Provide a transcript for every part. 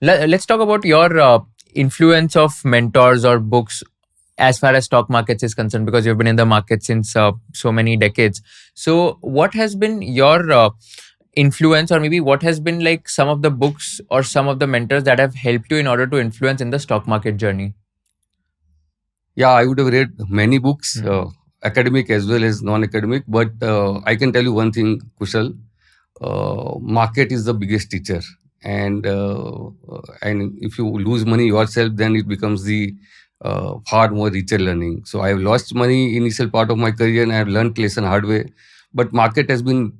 Let's talk about your influence of mentors or books as far as stock markets is concerned, because you've been in the market since so many decades. So what has been your influence, or maybe what has been like some of the books or some of the mentors that have helped you in order to influence in the stock market journey? Yeah, I would have read many books, Hmm. academic as well as non-academic. But I can tell you one thing, Kushal. Market is the biggest teacher, and if you lose money yourself, then it becomes the far more richer learning. So I have lost money initial part of my career, and I have learned lesson hard way. But market has been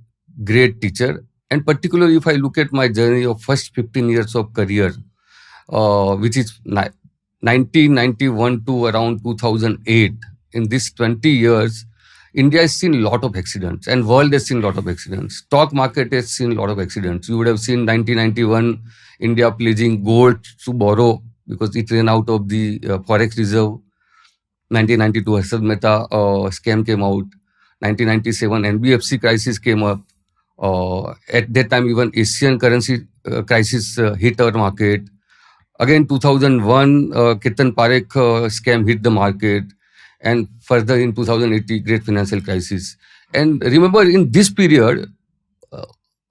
great teacher, and particularly if I look at my journey of first 15 years of career, which is 1991 to around 2008. In these 20 years, India has seen a lot of accidents and world has seen a lot of accidents. Stock market has seen a lot of accidents. You would have seen 1991, India pledging gold to borrow because it ran out of the forex reserve. 1992, Harshad Mehta scam came out. 1997, NBFC crisis came up. At that time, even Asian currency crisis hit our market. Again, 2001, Ketan Parekh scam hit the market, and further in 2018, great financial crisis. And remember, in this period, uh,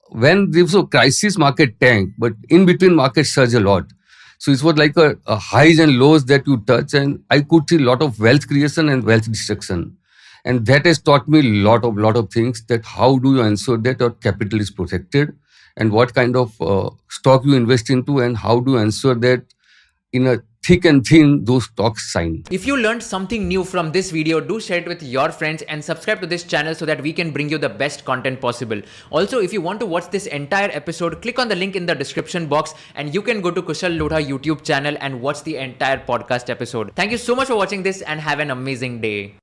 when there was a crisis, market tanked, but in between, market surged a lot. So it was like a highs and lows that you touch, and I could see a lot of wealth creation and wealth destruction, and that has taught me a lot of things. That how do you ensure that your capital is protected, and what kind of stock you invest into, and how do you ensure that in a thick and thin those stocks shine. If you learned something new from this video, do share it with your friends and subscribe to this channel so that we can bring you the best content possible. Also, if you want to watch this entire episode, click on the link in the description box and you can go to Kushal Lodha YouTube channel and watch the entire podcast episode. Thank you so much for watching this and have an amazing day.